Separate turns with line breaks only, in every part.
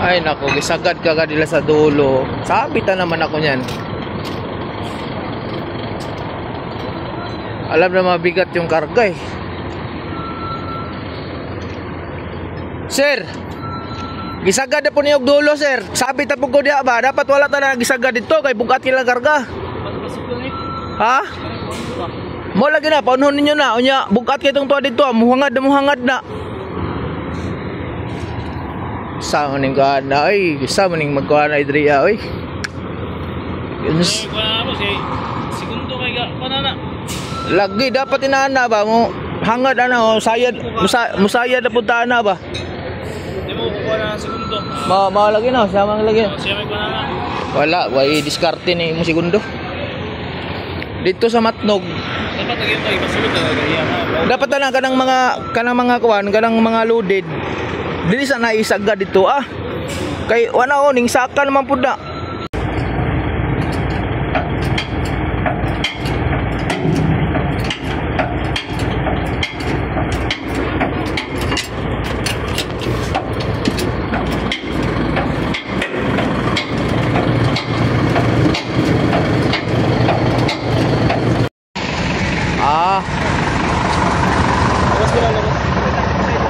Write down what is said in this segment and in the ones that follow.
Ay nako, gisagad ka kadila sa dulo. Sabitan naman ako niyan. Alam na mabigat yung karga eh. Sir, gisagad na po niyog dulo sir. Sabit na po ko diya ba? Dapat wala ta na gisagad dito kay bugat kila karga. Ha? Mo lagi na, paunhon ninyo na. Unya, bugat kay itong tuwa dito. Muhangad na. Sa maning gana ay, sa maning magkuhan ay Dria ay.
Segundo kay panana.
Lagi dapat inana ba mo hangad ana sayad musayad na punta na ba?
Di mo kukuha na segundo.
Mao lagi na, siya mang lagi.
Siya may panana.
Wala, way diskarte ni mo segundo. Dito sa Matnog.
Dapat lagi ito ipasulod na.
Dapat na kanang mga kuan, kanang mga loaded. Dili sa naisagad dito ah. Kay wala ning saka naman pud na.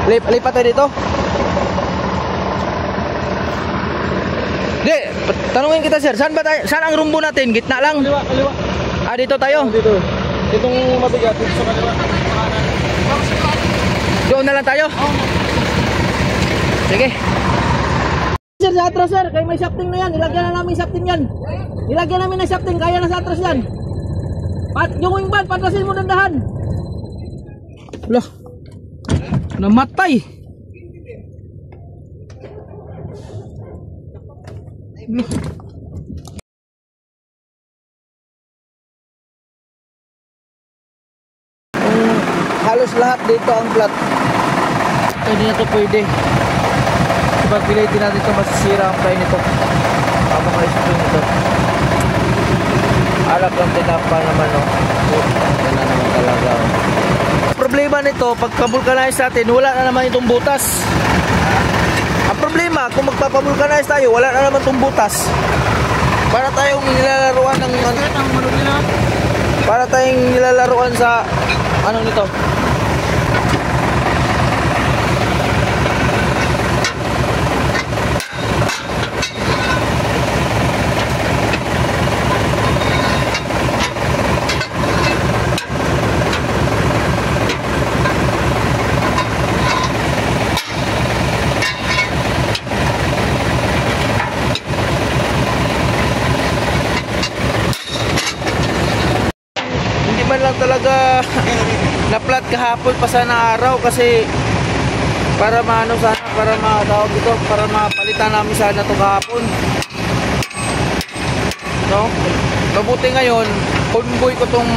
Lipat tayo dito. Di, tanungin kita sir, saan ba tayo? Saan ang rumbo natin? Gitna lang?
Kaliwa.
Ah, dito tayo?
Dito. Itong mabigat dito sa kaliwa.
Doon na lang tayo? Sige. Sir, sa atras sir, kaya may shafting na yan. Nilagyan na namin shafting yan. Nilagyan namin na shafting, kaya na sa atras yan. Yung wing van, patrasin mo dandahan. Lah, namatay. Halos lahat dito ang flat. Hindi na ito pwede. Kapag pilitin natin ito, masisira ang play nito. Ang mga spring nito. Alap lang tinapa naman o. Yan na naman talaga o. Problema nito, pagka-vulcanize natin, wala na naman itong butas. Ang problema, kung magpapavulcanize tayo, wala na naman itong butas. Para tayong nilalaruan ng para tayong nilalaruan sa ano nito. Lang talaga na-flat kahapon pa sana araw kasi para maano sana, para matawag ito, para mapalitan namin sana ito kahapon. No? Mabuti ngayon, convoy ko tong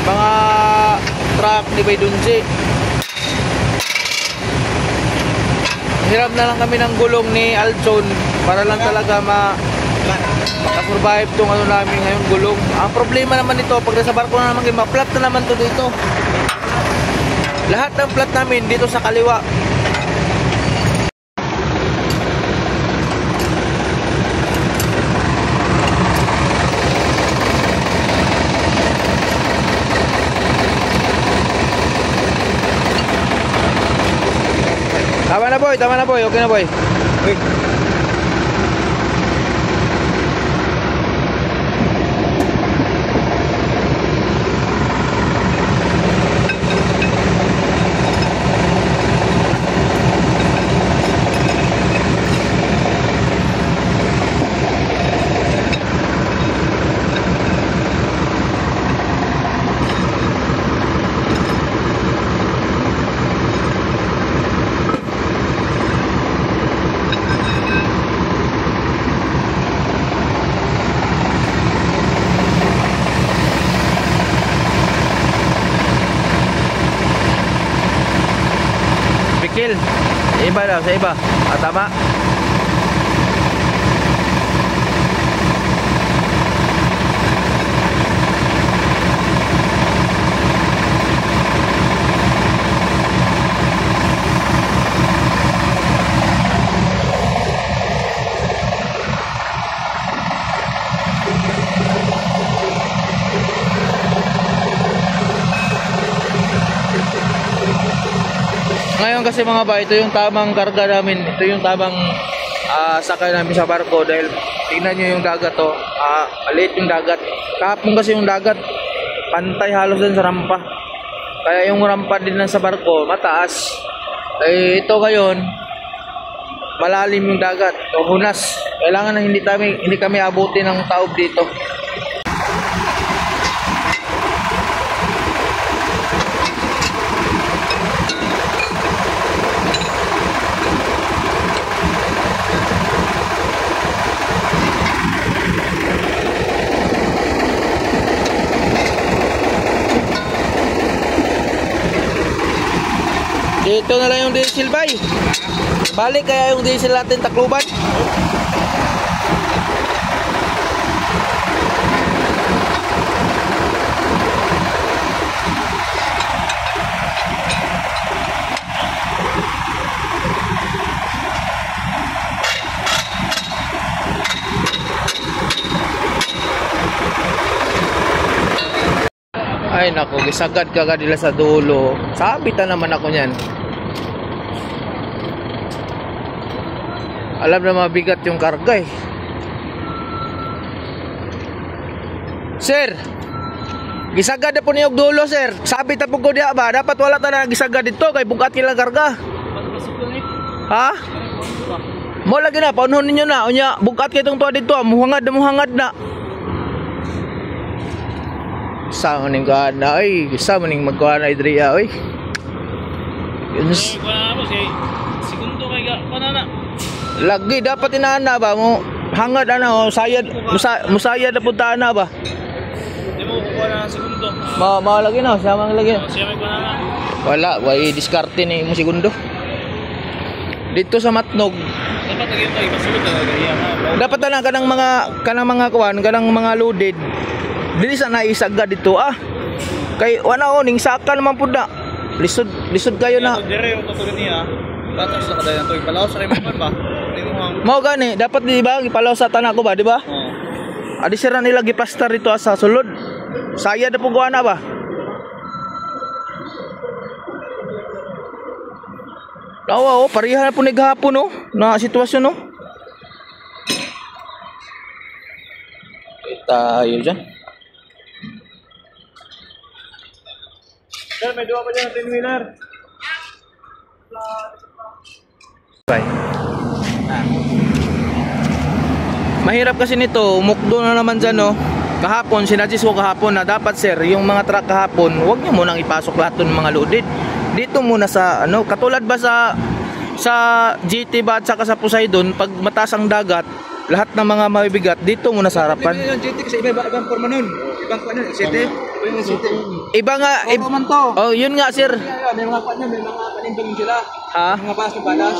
mga truck ni Baydunji. Hiram na lang kami ng gulong ni Aljon para lang talaga makasurvive tong ano namin ngayon gulong. Ang problema naman ito, pag nasa barko na naman, ma-flat na naman to dito. Lahat ng flat namin dito sa kaliwa. Tama na boy, okay na boy. Wait. Bikil. Iba daw, sa iba. Ah, tama. kasi mga ba, ito yung tamang karga namin. Ito yung tamang sakay namin sa barko dahil tingnan nyo yung dagat to. Maliit yung dagat. Kahapon kasi yung dagat pantay halos dun sa rampa. Kaya yung rampa din lang sa barko mataas. Ito ngayon malalim yung dagat. So, hunas. Kailangan na hindi kami abutin ng taob dito. Dito na lang yung diesel bay. Balik kaya yung diesel natin Tacloban. Ay nako, gisagad ka kadila sa dulo. Sabitan naman ako niyan. Alam na mabigat yung karga eh. Sir, gisagad na po niyog dulo sir. Sabit na po ko diya ba? Dapat wala ta na gisagad dito kay bugat kila karga. Ha? Mo lagi na, paunhon ninyo na. Unya, bugat kay itong tuwa dito. Muhangad na. Sa maning gana ay, sa maning magkuana idriya oy.
Segundo kay ga panana.
Lagi dapat inaana ba mo hangad ana sayad musayad na punta na ba?
Di mo kukuha na segundo.
Lagi na, siya mang lagi.
Siya may panana.
Wala, way diskarte ni mo segundo. Dito sa Matnog.
Dapat lagi tayo masulod talaga iya.
Dapat na kanang mga kuan, kanang mga loaded. Dili sa naisagad dito Kay wala ning saka naman pud na. Lisod kayo na.
Dire yung tutugan niya. Tatas sa kadayan to, ipalaw sa remote ba?
Mao gani, dapat di ba ipalaw sa tanan ko ba, di ba? Adi sira nila giplaster dito sa sulod. Saya na pug ana ba? Lawa pariha na po ni gahapon na sitwasyon Tayo dyan.
Sir, may dua pa dyan 10 wheeler.
Mahirap kasi nito, umukdo na naman dyan Kahapon, sinadjust ko kahapon na dapat sir, yung mga truck kahapon, huwag nyo munang ipasok lahat ng mga loaded. Dito muna sa katulad ba sa GT ba at saka sa Poseidon, pag mataas ang dagat, lahat ng mga mabibigat dito muna sa harapan.
Yung GT kasi ibang forma nun. Ibang kuha nun, GT.
Iba nga, oh, yun nga sir.
May mga kuha nun, may mga panindong sila.
Ha?
Mga balas na balas.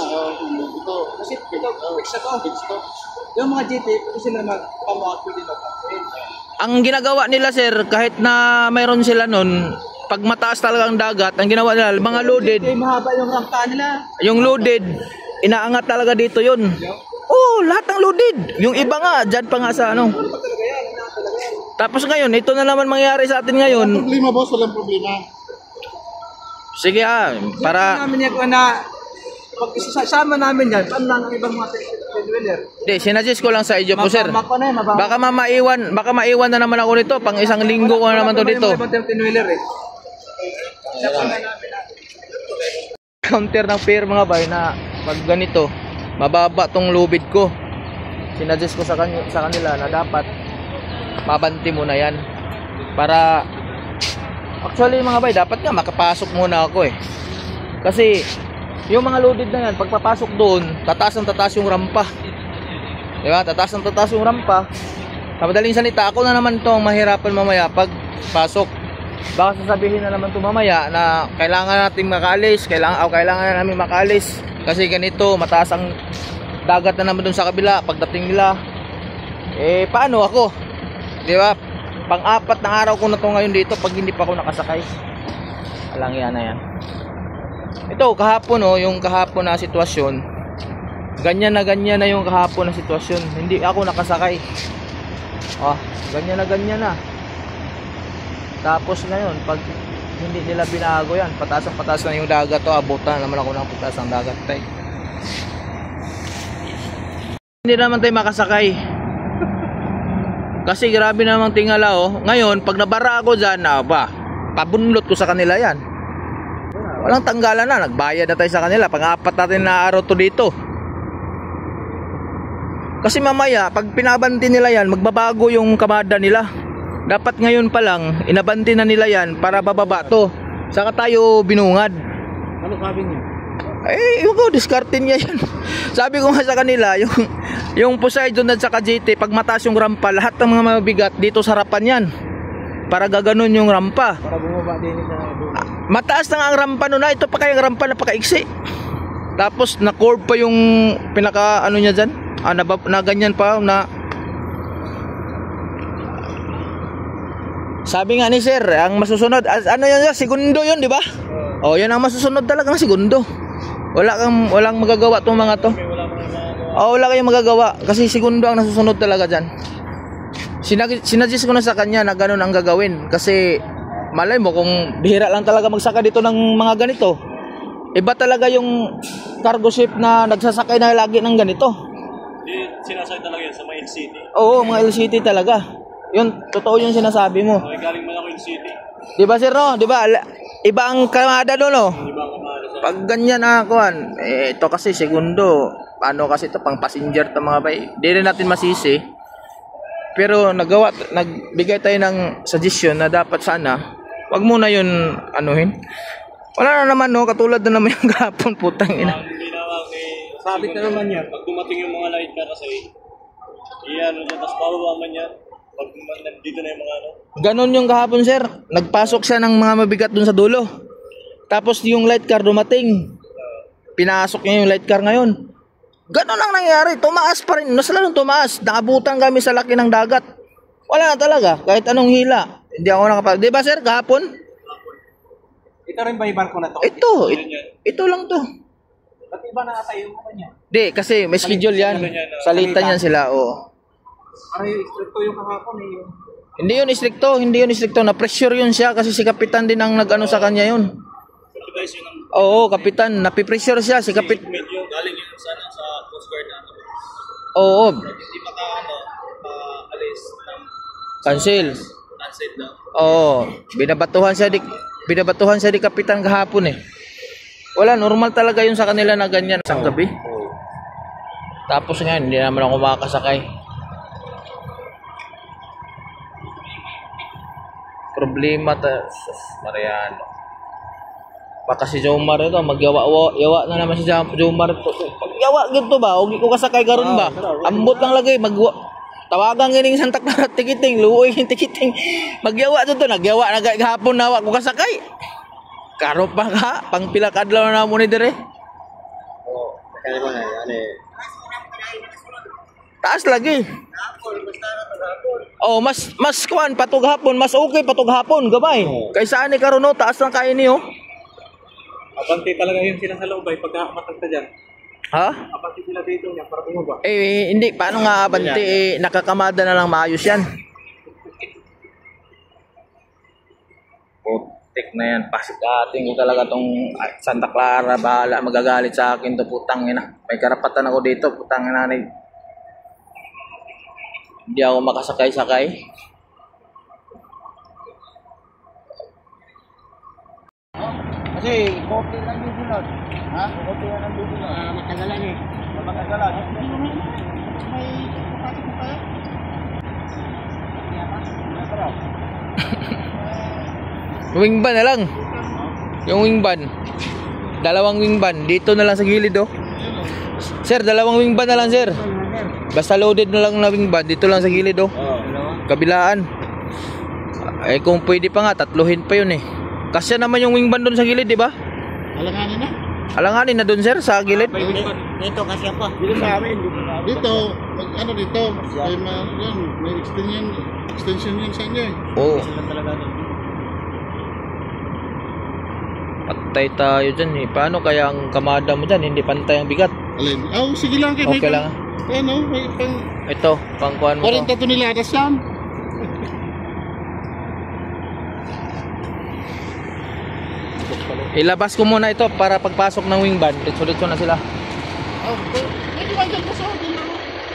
Kasi ito, fix to. Yung mga GT, pwede sila mag-pamuat ko din.
Ang ginagawa nila sir, kahit na mayroon sila nun, pag mataas talaga ang dagat, ang ginawa nila, mga loaded.
Mahaba yung rampa nila.
Yung loaded, inaangat talaga dito yun. Lahat ng loaded. Yung iba nga, dyan pa nga sa Tapos ngayon, ito na naman mangyari sa atin ngayon.
Walang problema boss, walang problema.
Sige para...
Namin yan na, pag isasama namin yan, paano lang ang ibang mga ten-wheeler?
Hindi, sinadjust ko lang sa iyo po sir. Baka maiwan na naman ako nito, pang isang linggo ko na naman to dito.
Ten-wheeler
Counter ng pair mga bay na pag ganito, mababa tong lubid ko. Sinadjust ko sa kanila na dapat mabanti muna yan. Para actually mga bay, dapat nga makapasok muna ako Kasi yung mga loaded na yan, pagpapasok doon, tataas yung rampa. Diba? Tataas yung rampa. Sa madaling salita, ako na naman itong mahirapan mamaya pag pasok. Baka sasabihin na naman ito mamaya na kailangan nating makaalis, kailangan na namin makaalis. Kasi ganito, mataas ang dagat na naman doon sa kabila. Pagdating nila, paano ako? Diba? Pang-apat na araw ko na ito ngayon dito pag hindi pa ako nakasakay. Alang yan na yan. Ito kahapon yung kahapon na sitwasyon. Ganyan na yung kahapon na sitwasyon. Hindi ako nakasakay. Ganyan na. Tapos ngayon pag hindi nila binago yan. Pataas ang pataas na yung dagat to. Abutan naman ako ng pataas ng dagat tayo. Hindi naman tayo makasakay. Kasi grabe namang tingala oh. Ngayon, pag nabara ako dyan, pabunlot ko sa kanila yan. Walang tanggalan na. Nagbayad na tayo sa kanila. Pang-apat natin na araw to dito. Kasi mamaya, pag pinabanti nila yan, magbabago yung kamada nila. Dapat ngayon pa lang, inabanti na nila yan para bababa to. Saka tayo binungad.
Ano sabi niyo?
Eh, yung diskartin niya yan. Sabi ko nga sa kanila, yung Poseidon at saka GT, pag mataas yung rampa, lahat ng mga mabigat dito sa harapan yan. Para gaganon yung rampa.
Para bumaba din sa
Mataas na nga ang rampa nun na, ito pa kayang rampa na pakaiksi. Tapos na-curve pa yung pinaka ano niya dyan. Na ganyan pa na. Sabi nga ni sir, ang masusunod, ano yan, segundo yun, di ba? Oh, yan ang masusunod talaga ng segundo. Walang magagawa tong mga to. Wala kayong magagawa kasi segundo ang nasusunod talaga dyan. Sinadjust ko na sa kanya na ganun ang gagawin kasi malay mo kung bihira lang talaga magsaka dito ng mga ganito. Iba talaga yung cargo ship na nagsasakay na lagi ng ganito.
Sinasakay talaga yan sa mga LCT.
Oo, mga LCT talaga. Yun, totoo yung sinasabi mo.
Okay, galing man ako LCT.
Di ba sir no? Di ba? Iba ang kamada doon no?
Iba ang kamada sa...
Pag ganyan kuan, ito kasi segundo. Paano kasi ito pang passenger to mga bay. Di rin natin masisi. Pero nagbigay tayo ng suggestion na dapat sana wag muna yun anuhin. Wala na naman no, katulad na naman yung gapon putang ina.
Hindi naman sabit na naman yan. Pag dumating yung mga light car kasi iyan, tapos pababa man yan. Pag nandito na yung mga ano.
Ganon yung kahapon sir. Nagpasok siya ng mga mabigat dun sa dulo. Tapos yung light car dumating. Pinasok niya yung light car ngayon. Ganon ang nangyari. Tumaas pa rin. Mas lalong tumaas. Nakabutan kami sa laki ng dagat. Wala na talaga. Kahit anong hila. Hindi ako nakapag... Diba sir kahapon?
Ito rin ba yung barko na to?
Ito lang to.
Ba't iba na ata yung ano niya?
Di, kasi may schedule yan. Salitan yan sila, oo.
Parang yung stricto yung kahapon eh.
Hindi yun istrikto. Na-pressure yun siya kasi si kapitan din ang nag-ano sa kanya yun. Oo, kapitan. Napipressure siya. Si kapitan.
Medyo galing yun sana sa Coast Guard na.
Oo.
Hindi alis ng
Cancel.
na.
Oo. Binabatuhan siya di kapitan kahapon eh. Wala, normal talaga yun sa kanila na ganyan isang gabi. Tapos nga, hindi naman ako makakasakay. Problema Mariano. Baka si Jomar ito, magyawa na naman si Jomar ito. Pagyawa gito ba? Huwag ko kasakay karon ba? Ambot lang lagi, tawagan gining Santa Clara tikiting, luoy yung tikiting. Magyawa ito, nagyawa na gahapon na ko kasakay. Karo pa ka, pang pila kadlaw na mo ni dire.
Kaya mo na yan eh.
Taas lagi. Oh, mas kuan patug hapon, mas okay patug hapon, gamay. Kaysa ani karon no, taas lang kay niyo.
Abante talaga yun sila sa loob ay pagka matagta dyan.
Ha?
Abante sila dito niya para bumaba.
Hindi paano nga abante nakakamada na lang maayos yan. Putik na yan, pasikating ko talaga tong Santa Clara, bahala magagalit sa akin to putang ina. May karapatan ako dito, putang ina. Hindi ako makasakay-sakay.
Kasi kopi lang yung sunod. Ha? Kopi lang ang sunod. Matagalan eh. Matagalan. May kapatid mo kayo?
Wingban na lang. Yung wingban. Dalawang wingban. Dito na lang sa gilid oh. Sir, dalawang wingban na lang sir. Basta loaded na lang na wingban. Dito lang sa gilid oh. Kabilaan. Kung pwede pa nga, tatluhin pa yun eh. Kasi naman yung wingban doon sa gilid, di ba?
Alanganin na?
Alanganin na doon sir, sa gilid.
Dito kasi ako. Dito sa amin. Dito, ano dito? May extension yun sa inyo eh.
Oo. Patay tayo dyan eh. Paano kaya ang kamada mo dyan? Hindi pantay ang bigat.
Alin? Sige lang.
Okay lang.
Ano? May pang...
Ito, pangkuhan mo
40 toneladas yan.
Ilabas ko muna ito para pagpasok ng wingman, ditso-ditso na sila.
Oh, hindi ba dyan sa hotel na?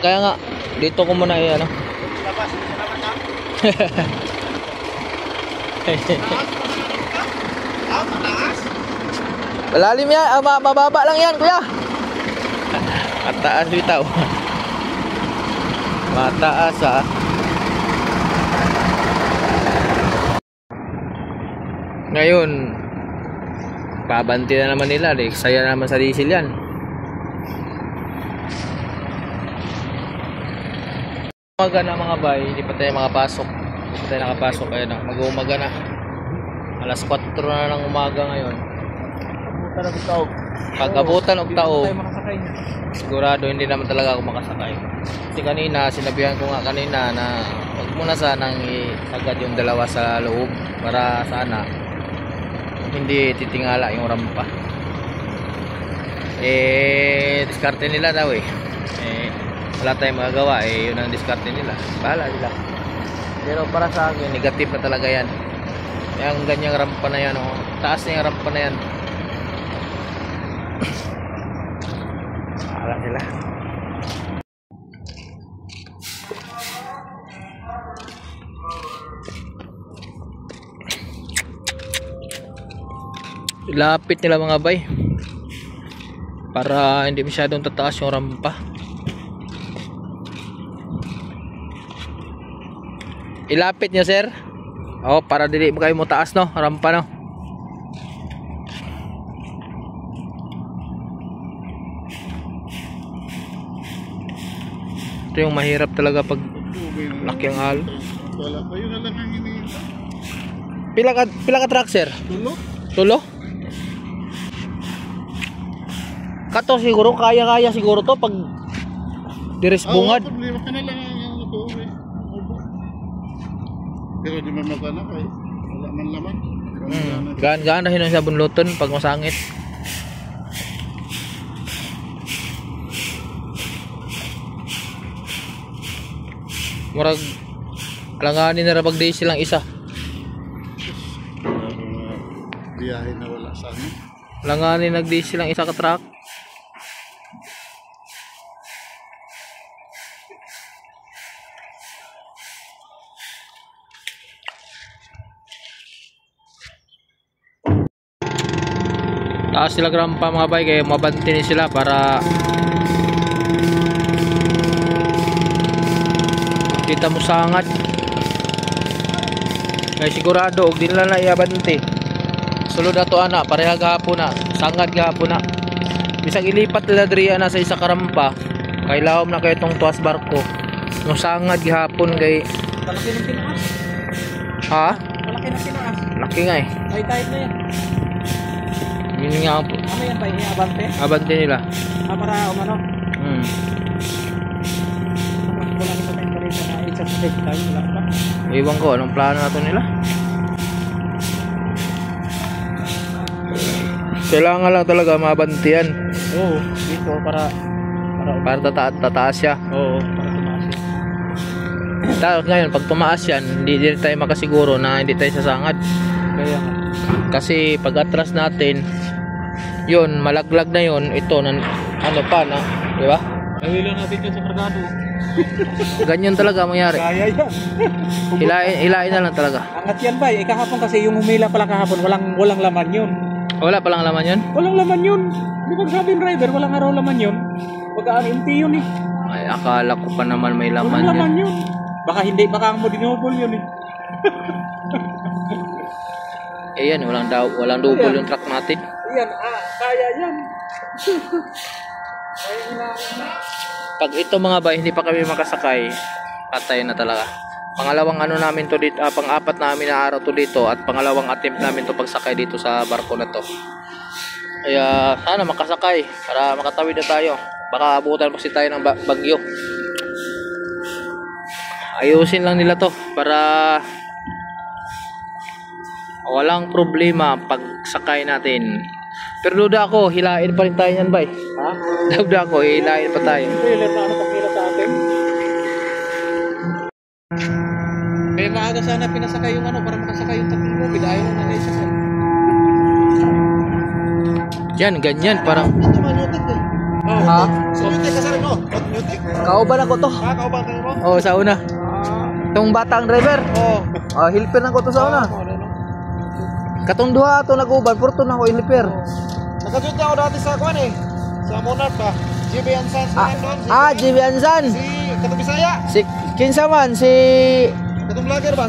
Kaya nga, dito ko muna ano.
Labas, salamat ha. Mataas.
Malalim yan, mababa lang yan kuya. Mataas bitaw. Mataas ah. Ngayon, babanti na naman nila, saya naman sa diesel yan. Umaga na mga bay, hindi pa tayo makapasok. Hindi pa tayo nakapasok, ayun na, mag-uumaga na. Alas 4 na ng umaga ngayon. Pag abutan og tao, sigurado hindi naman talaga ako makasakay. Kasi kanina, sinabihan ko nga kanina na huwag muna sanang agad yung dalawa sa loob para sana hindi titingala yung rampa. Diskarte nila daw wala tayong magagawa, yun ang diskarte nila, bahala nila. Pero para sa akin, negative na talaga yan. Yung ganyang rampa na yan, taas na yung rampa na yan. Bahala nila. Lapit nila mga bay para hindi masyadong tataas yung rampa. Ilapit nyo sir. Para dili kayo mo taas no rampa no. Ito yung mahirap talaga pag laki ang halo.
Wala pa yun na lang ang iniinta.
Pila ka truck sir? Tulo? Kato siguro, kaya siguro to pag diris bungad.
Problema ka na lang yung ito pero di man magana kay wala man laman.
Gaan-gaan na hinang sa bunluton pag masangit. Murag langanin na rabag day silang isa.
Biyahe na wala sa ano.
Langanin nag-day silang isa ka truck. Taas sila rampa mga bay, kaya mabanti ni sila para kita mo sangat. Kaya sigurado og din lang na iabanti. Sulod na to ana, pareha gahapon na, sangat gahapon na. Bisag ilipat nila diri na sa isa ka rampa, kay lawom na kay itong tuwas barko. No sangat gihapon kay
Malaki ng tinaas.
ha?
Malaki ng tinaas.
Laki nga
Ay tight na yan.
Yun nga po.
Ano yan ba? Abante?
Abante nila.
Para umano. Wala nito tayong balita na i-subscribe tayo. Wala pa.
Iwan ko anong plano na to nila. Kailangan lang talaga mabantian.
Oo, dito para
tataas siya.
Oo, para tumaas yan.
Tapos ngayon pag tumaas yan, hindi din tayo makasiguro na hindi tayo sasangad.
Kaya nga.
Kasi pag atras natin, yun, malaglag na yun, ito, ano pa na, di ba?
Nawilan natin dyan sa kargado.
Ganyan talaga mangyari.
Kaya yan.
Hilain na lang talaga.
Angat yan ba? Kahapon kasi yung humila pala kahapon, walang laman yun.
Wala palang laman yun?
Walang laman yun. Di ba sabi ng driver, walang araw laman yun. Pagkaan empty yun eh.
Ay, akala ko pa naman may laman
Walang laman
yun.
yun. Baka hindi, baka ang mo dinobol yun eh.
Yan, walang double yung truck natin.
Yan, kaya yan. Kaya na.
Pag ito mga bay, hindi pa kami makasakay, patay na talaga. Pangalawang ano namin to dito, pang-apat namin na araw to dito at pangalawang attempt namin to pagsakay dito sa barko na to. Kaya sana makasakay para makatawid na tayo. Baka abutan kasi tayo ng bagyo. Ayusin lang nila to para walang problema pagsakay natin. Pero duda ako, hilain pa rin tayo yan, bay.
Ha?
Duda ako, hilain pa tayo.
Trailer na ano pagkira sa atin. Kaya maaga sana pinasakay yung ano para makasakay yung tatlo. Bidayo na kayo siya.
Yan, ganyan, parang...
Ito manutik eh.
Ha?
Manutik ka sa rin, no? Manutik.
Kauban ako to.
Kauban kayo mo?
Oh, sa una. Itong batang driver.
Oo.
Helper na ko to sa una. Katong duha to naguban, purto na ako helper.
Nakajut ako dati sa kuan eh. Sa Monarch ba? JB Ansans na yan doon.
JB Ansan.
Si Katong Bisaya.
Si kinsa man si
Katong vlogger ba?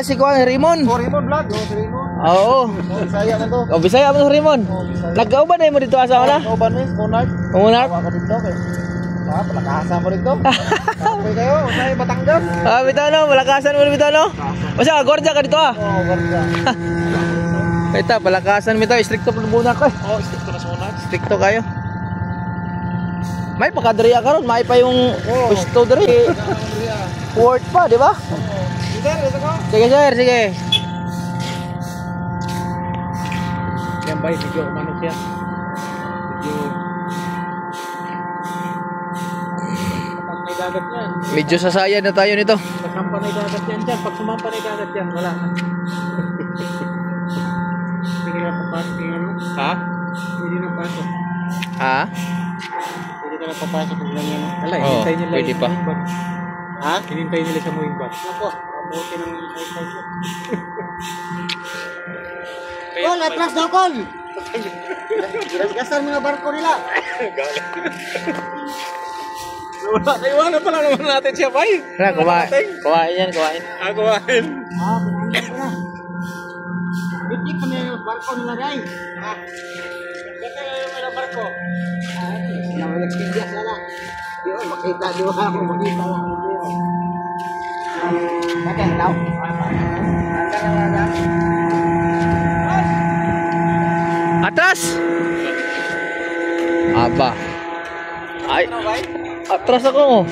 si Kuan Raymond.
Raymond vlog. Si Raymond.
Oo.
Bisaya na to.
Bisaya mo Raymond. Nagkauban na mo dito asa wala?
Kauban eh, Monarch.
Monarch.
Tawa ka dito kay. Palakasan mo dito. Okay kayo, usay Batangas.
Bitaw no, malakasan mo bitaw no. Basta gordya ka dito
Oo, ganda.
Ito, palakasan mo ito, stricto po muna ko.
Oo, stricto na sa Monarch.
Stricto kayo. May pakadriya ka ron, may pa yung gusto diri. Word pa, di ba?
Sir, ito ko.
Sige sir, sige.
Yan ba, medyo umano siya. May dagat yan.
Medyo sasayan na tayo nito.
Pagsampa na dagat yan dyan. Pag sumampa na dagat yan, wala. Hindi na papasok yung ano?
Ha?
Hindi na pasok.
Ha?
Hindi na papasok yung ganyan. Wala,
Oo,
hinintay nila
pwede pa.
moving bag. Ha? Hinintay nila sa moving bag. Ako, mabuti ng hinintay nila. Kol, atras daw, Kol! Gas-gasan mga barko nila. Wala, naiwanan pala naman natin siya, bay.
Kumain yan, kumain.
Kumain. Kumain na. Bitik kami yung barko nila, guys. Gata na yung mga barko. Sila mo nagsigya sana. Yun, makita doon ako, makita lang. Bakit daw?
Atras! Aba. Ay, atras ako.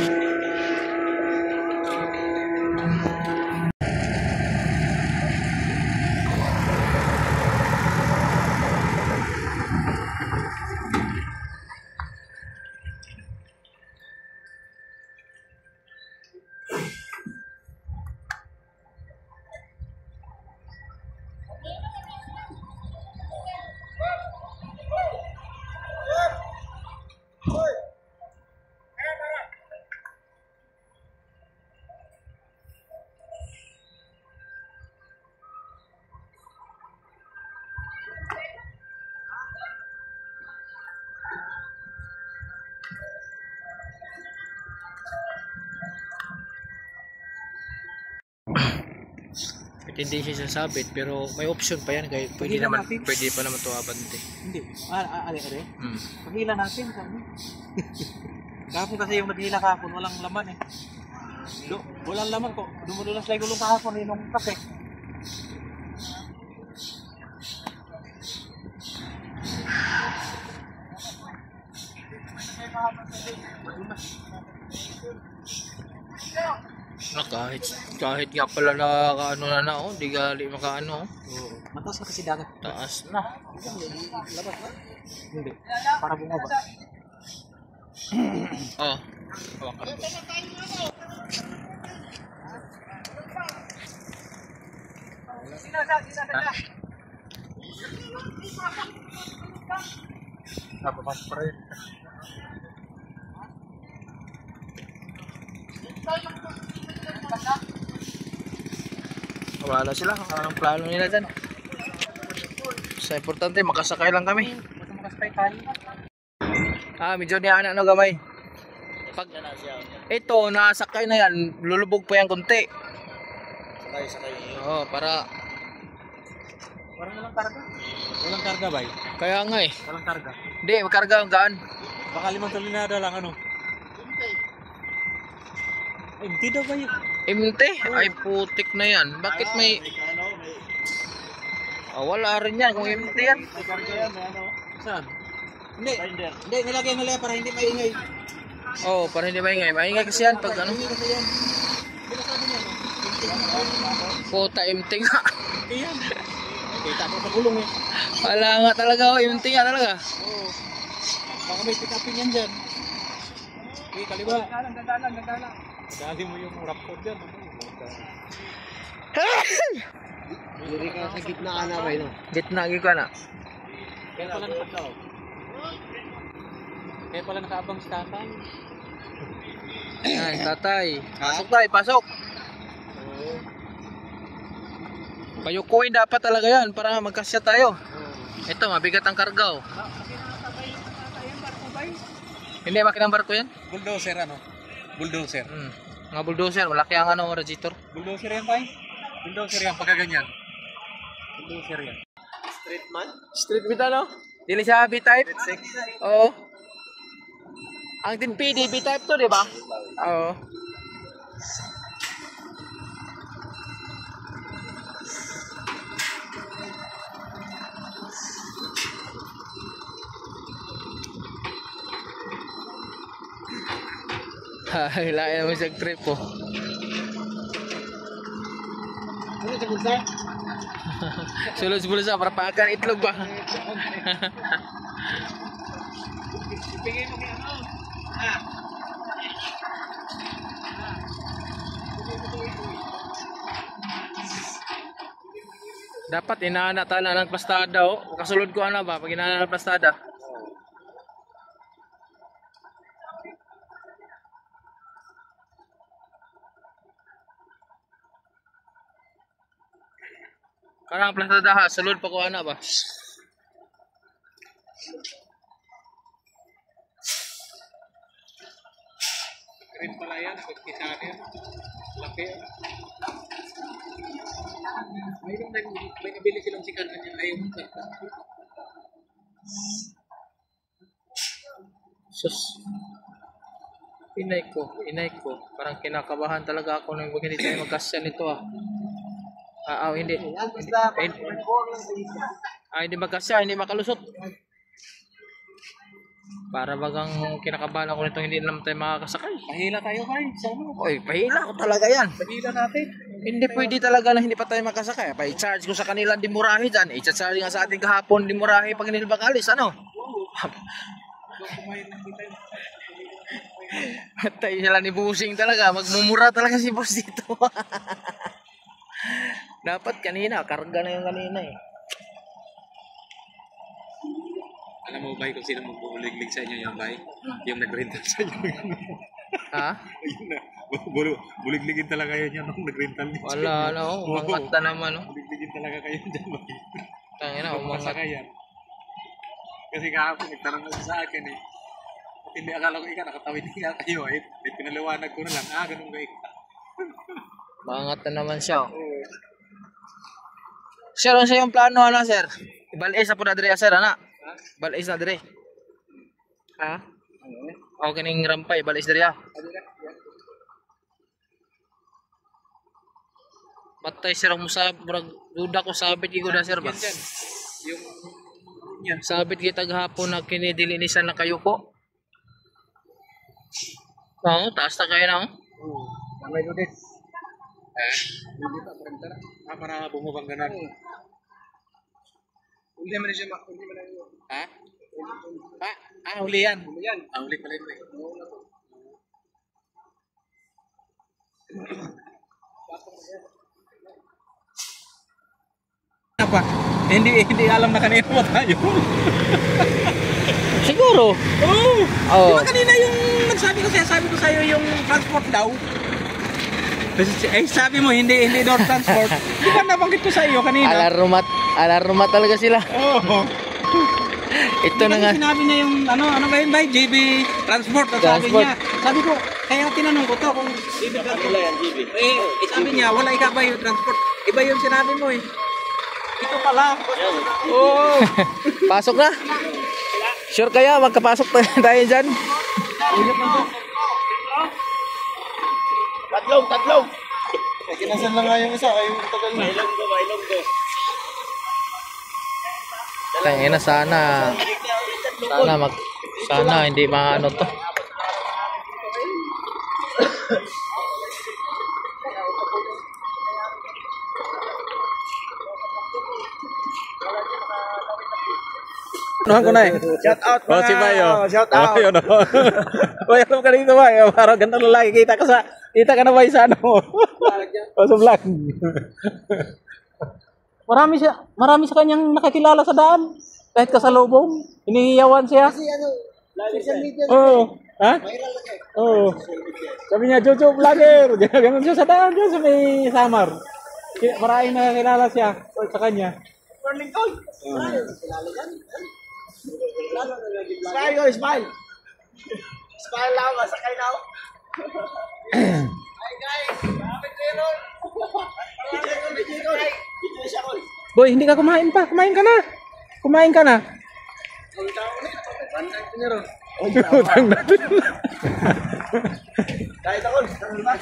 Hindi siya sasabit pero may option pa yan kaya pwede pa naman to abante.
Hindi. Are. Paghila natin kami. Kahapon kasi yung naghila kahapon, walang laman eh. Walang laman ko. Dumudulas lang gulong kahapon yung kape.
Kahit nga pala na ano na oh, di gali makaano.
Oo. Mataas na kasi dagat.
Taas na.
Labas na? Hindi. Para bumaba.
Oh. Hawakan ko.
Napapasok pa rin.
Wala sila, anong plano nila dyan. Sa importante, makasakay lang kami.
Makasakay tayo.
Medyo niya ano gamay. Pag ito, nasakay na yan, lulubog pa yan konti.
Sakay.
Oo, para...
Parang walang karga. Walang karga ba?
Kaya nga eh.
Walang karga.
Hindi, magkarga ang gaan.
Baka 5 tulinada lang ano. Hindi daw ba yun?
Imte? Ay putik na yan. Bakit may... wala rin yan kung imte yan.
May karga yan, may ano. Saan? Hindi, nilagay nila para hindi maingay.
Oo, para hindi maingay. Maingay kasi yan pag ano.
Hindi kasi yan. Hindi sabi niya, no?
Puta, imte nga.
Hindi yan. Kita ko sa gulong eh.
Wala nga talaga, imte nga talaga.
Oo. Baka may pick-upin yan dyan. Okay, kaliwa. Gagalang. Dali mo yung raptor dyan. Hindi ka sa gitna ka na ba yun?
Gitna ka na.
Kaya pala na Kaya pala nakaabang si tatay.
Yan, tatay. Pasok tayo, pasok. Payukuin dapat talaga yan para magkasya tayo. Ito, mabigat ang karga oh. Hindi, makinang barko yan?
Bulldozer ano? Bulldozer.
Mga bulldozer, malaki ang ano, radiator.
Bulldozer yan, tay? Bulldozer yan, pagkaganyan. Bulldozer yan. Street man?
Street bita no? Dili siya B-type?
Street 6?
Oo. Ang din PD, B-type to, di ba? Oo. Hilayan mo siya trip po.
Ano sa bulsa?
Sulod-bulsa para pakan itlog ba?
Ipingin mo kaya ano?
Dapat inaana tala ng plastada oh. Kasulod ko ano ba pag inaana ng plastada. Karang plastada ha, sulod pa ko ana ba?
Green pala yan, kita niya. Laki. May nabili silang sikat na niya ayaw mong karta.
Sus. Inay ko. Parang kinakabahan talaga ako nang hindi tayo magkasya nito ah. Hindi. Hindi magkasya, hindi makalusot. Para bagang kinakabahan ako nito hindi naman tayo makakasakay.
Pahila tayo kay. Sana.
Oy, pahila ko talaga yan.
Pahila natin.
Hindi pwede talaga na hindi pa tayo makasakay. Pa-charge ko sa kanila di murahe dyan. I-charge nga sa ating kahapon di murahe pag nilbakalis. Ano? Tayo sila ni Busing talaga. Magmumura talaga si boss dito. Dapat kanina. Karga na yung kanina eh.
Alam mo ba kung sino magbubuliglig sa inyo yung bay? Yung nag-rental sa inyo.
Ha?
Ayun na. Buligligin talaga yun yan nung nag-rental din.
Wala, ano. Umangat na naman, no.
Buligligin talaga kayo dyan, bay.
Tangina, umangat.
Yan. Kasi kahapon, nagtanong na siya sa akin eh. At hindi akala ko ika, nakatawid nga kayo eh. Pinaliwanag ko na lang, ganun ka ika.
Umangat na naman siya. Sir, ano siya yung plano, ano, sir? Ibalis na po na dire, sir, ana. Balis na dire. Ha? O kining rampay, balis dire ah. Batay sir ang musab, duda ko sabit ko na sir ba?
Yung yan.
Sabit kita gahapon na kinidilinisan na kayo po. Oo, taas na kayo na oh.
May dudit. Para bumubang ganan. Hindi man siya hindi man yun. Ha? Huli yan. Huli yan. Huli pala yun. Apa? Hindi alam na kanina ba tayo?
Siguro.
Oh. Di ba kanina yung sabi ko sa'yo yung transport daw? Sabi mo hindi daw transport. Di ba nabanggit ko sa'yo kanina?
Alarma talaga sila.
Oo.
Ito na nga.
Sinabi niya yung ano ba yun ba? JB Transport. Sabi niya. Sabi ko, kaya tinanong ko to kung JB Transport. Sabi niya, wala ika ba yung transport? Iba yung sinabi mo eh. Ito pala.
Oo. Pasok na. Sure kaya magkapasok tayo dyan? Tatlong.
Kinasan lang nga yung isa. Kayo tagal na. Mailong ko.
Tangina sana hindi maano to.
Nahan ko na eh.
Shout out mga.
Si Bayo.
Shout out.
Yun o. Uy, alam ka dito ba? Parang ganda lalaki. Kita ka na ba sa ano? Sa vlog. Marami sa kanyang nakakilala sa daan. Kahit kasalubong, hinihiyawan siya.
Kasi ano,
Social media.
Oo. Ha?
Viral na kayo.
Oo. Sabi niya, Jojo vlogger. Ganun siya sa daan dyan sa may Samar. Maraming nakakilala siya sa kanya.
Morning call. Kilala yan. Smile ko, smile. Smile lang ako, sakay na ako. Hi guys, bakit kayo nun? Video siya ko.
Boy, hindi ka kumain pa. Kumain ka na. Kumain ka na.
Ang tao ulit. Bandang pinero.
Utang natin.
Kahit ako, ano ba?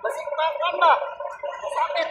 Masik pa, kamba. Masakit.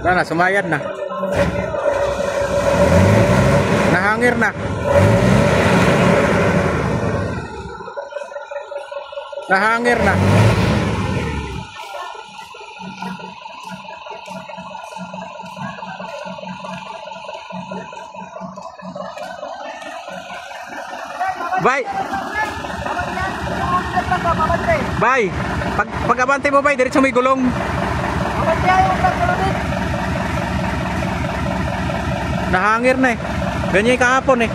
Wala na, sumayad na. Nahangir na. Nahangir na. Bye. Bye. Pag-abante mo bay, diretso may gulong. Nahangir na eh. Ganyan yung kahapon eh.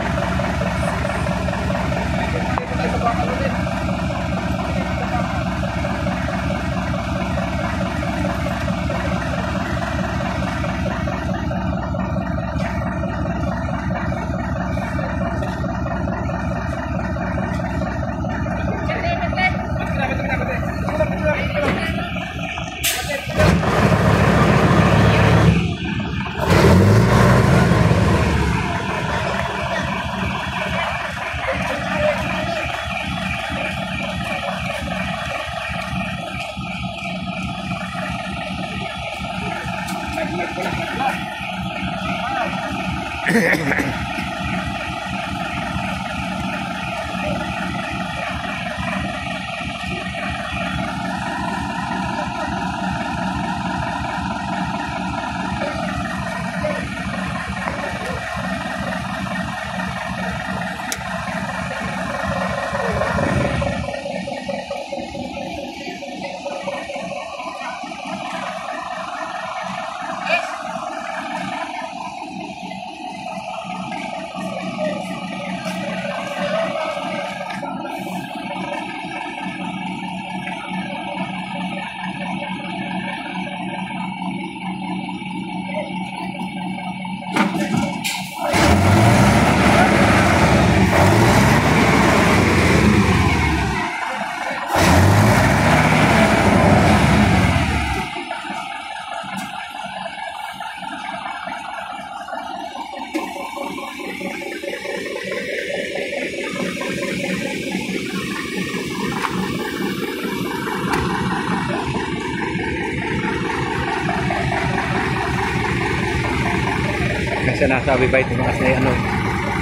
sinasabi ba tumaas na yung ano,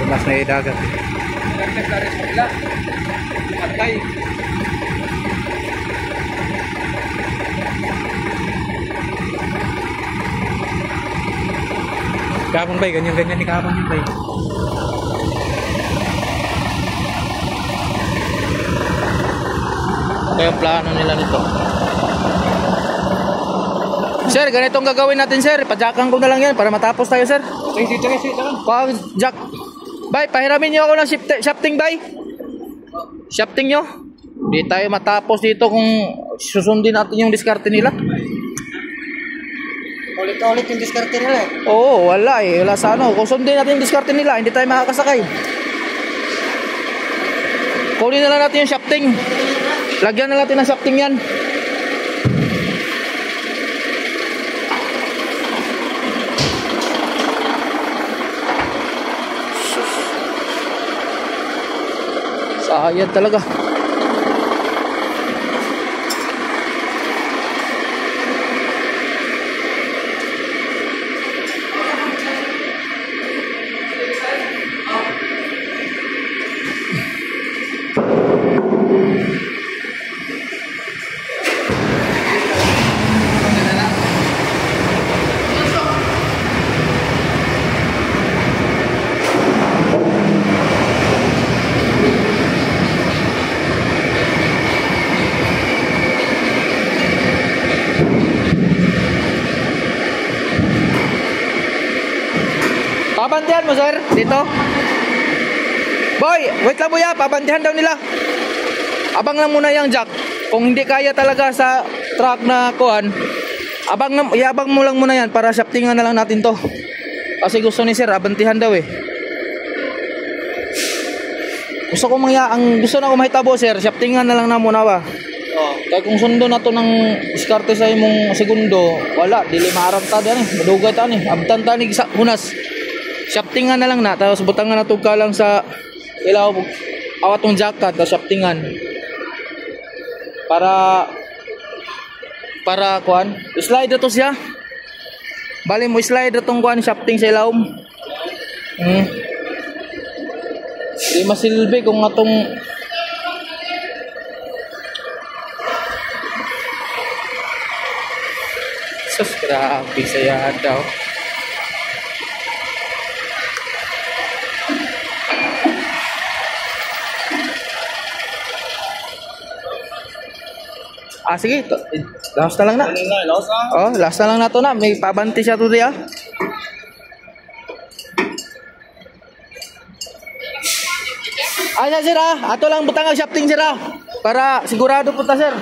tumaas na yung dagat. Kahapon ba, ganyan-ganyan ni kahapon yun ba?
Kaya plano nila nito. Sir, ganito ang gagawin natin, sir. Padyakan ko na lang yan para matapos tayo, sir.
Sige.
Pag jack. Bay, pahiramin niyo ako ng shafting, bay. Shafting nyo. Di tayo matapos dito kung susundin natin yung diskarte nila.
Ulit-ulit yung diskarte nila eh.
Oo, wala eh. Wala sa ano. Kung sundin natin yung diskarte nila, hindi tayo makakasakay. Kunin na lang natin yung shafting. Lagyan na natin ng shafting yan. Sayad talaga. Pabantihan mo, sir, dito. Boy, wait lang, buya. Pabantihan daw nila. Abang lang muna yung jack. Kung hindi kaya talaga sa truck na kuhan, iabang mo lang muna yan para shaftingan na lang natin to. Kasi gusto ni sir, abantihan daw eh. Gusto na ko mahitabo, sir, shaftingan na lang na muna ba. Kaya kung sundo na to ng diskarte sa imong segundo, wala, dili maaranta yan eh. Madugay ta ni, abtan ta ni hunas. Shaftingan na lang na, tapos butangan na tugka lang sa ilaw awat tong jacket, tapos shaftingan. Para kuan, slide to siya. Bali mo slide tong kuan shafting sa ilaw. Di masilbi kung atong sus, grabe saya daw. Sige. Last na lang na. Oh, last na lang na to na. May pabanti siya to diya. Sir ah. Ato lang butang ang shafting sir ah. Para sigurado po ta sir.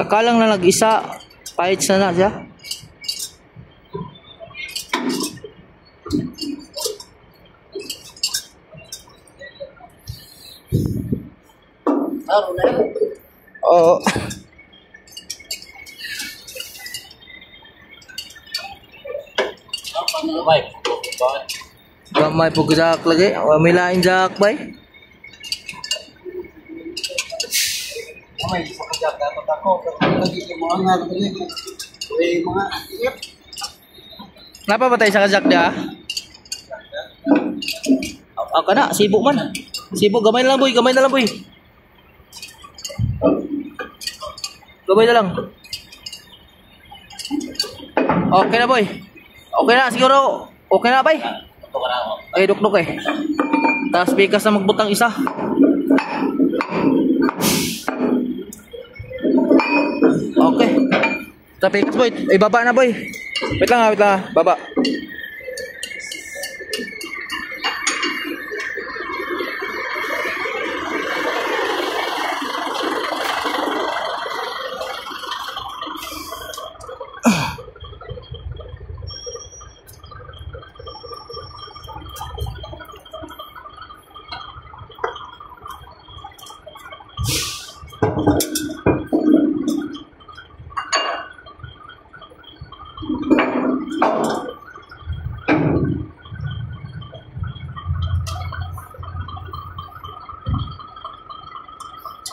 Kakalang na nag-isa, pahit na siya. Oo. May pugjack lagi, may lain jack bay.
May isa ka jack dapat ako lagi yung mga nga mga
Napa ba tayo sa kajak dia? Ka na, sibuk man. Sibuk, gamay na lang boy, gamay na lang boy. Gamay na lang. Okay na boy. Okay na siguro. Okay na bay. Ay dukduk eh. Tapos bigas na magbutang isa. Okay. Tapos boy, ibaba na boy. Wait lang, baba.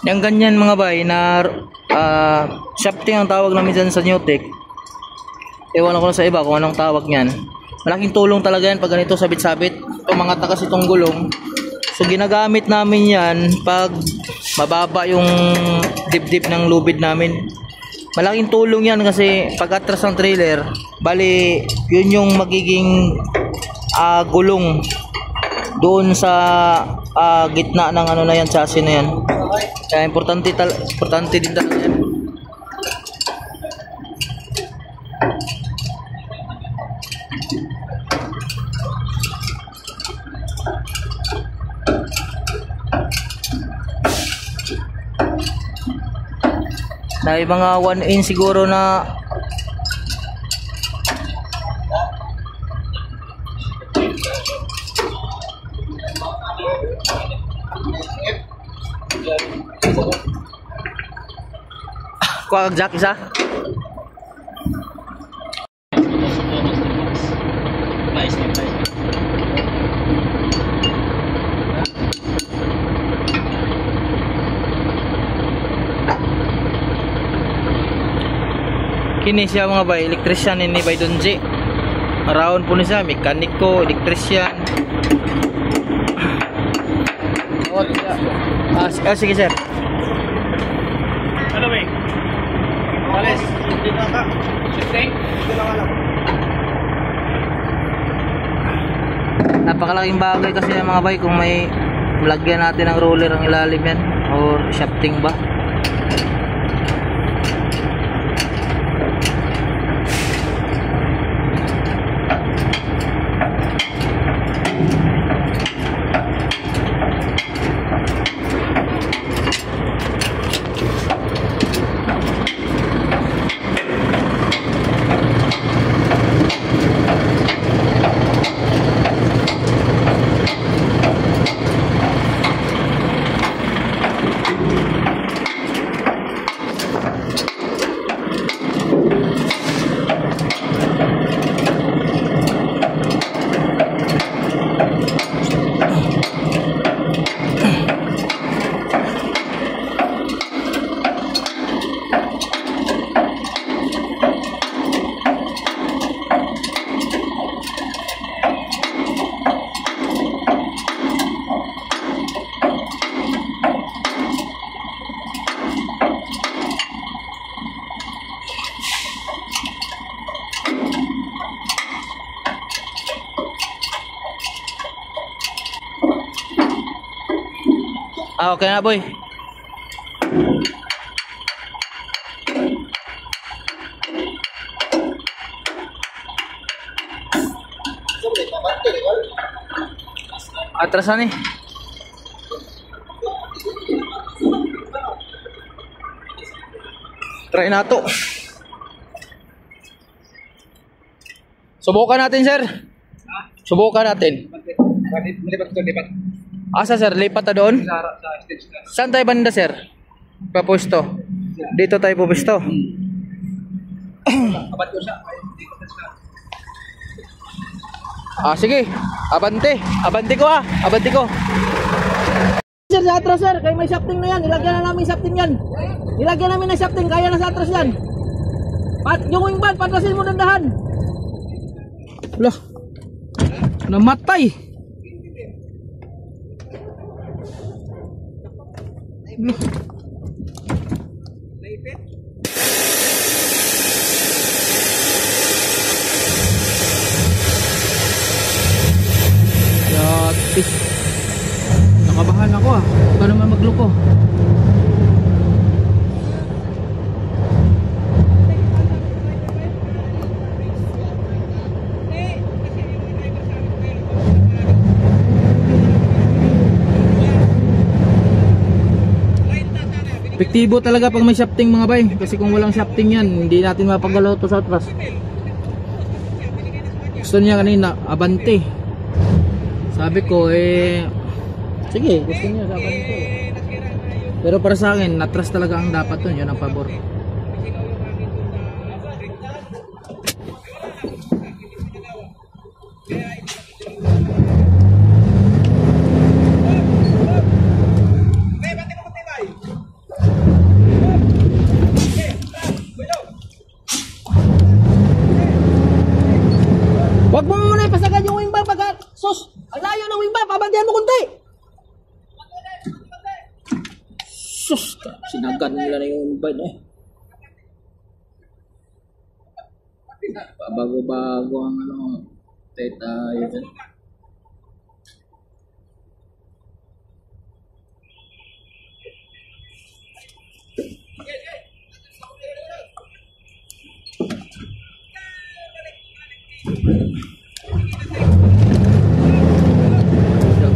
Yung ganyan mga bay na shafting ang tawag namin dyan sa Newtek. Ewan ko na sa iba kung anong tawag niyan. Malaking tulong talaga yan pag ganito sabit-sabit. Ito mga takas itong gulong. So ginagamit namin yan pag mababa yung dibdib ng lubid namin. Malaking tulong yan kasi pag atras ng trailer, bali yun yung magiging gulong doon sa gitna ng ano na yan, chassis na yan. Kaya importante din talaga yan. Dahil mga 1 inch siguro na kuha kag jack isa. Kini siya mga bay, electrician ini bay Donji. Around po ni siya, mekaniko, electrician. Sige sir.
Ano ba? Alis, hindi na ka. Shifting? Hindi na ka.
Napakalaking bagay kasi mga bay kung may lagyan natin ng roller ang ilalim yan or shafting ba. Okay na boy. Atrasan eh. Try na to. Subukan natin sir. Subukan natin. Asa sir, lipat na doon? Saan tayo banda sir? Papusto. Dito tayo pupusto. Sige. Abante. Abante ko ah. Abante ko. Sir, sa atras sir. Kaya may shafting na yan. Ilagyan na namin shafting yan. Ilagyan namin na shafting. Kaya na sa atras yan. Yung wing band, patrasin mo dandahan. Wala. Namatay. Yati. Nakabahan ako ah. Huwag ka naman magloko. Epektibo talaga pag may shafting mga bay. Kasi kung walang shafting yan, hindi natin mapagalaw to sa atras. Gusto niya kanina, abante. Sabi ko sige, gusto niya sa abante. Pero para sa akin, natras talaga ang dapat dun. Yun ang pabor. Sus, sinagan nila na yung invite eh. Bago-bago ang ano, tayo dyan.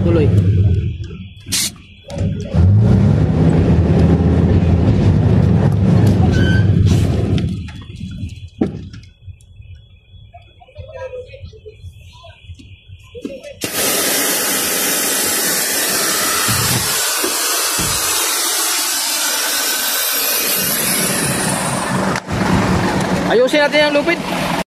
Tuloy. Ayusin natin ang lupit.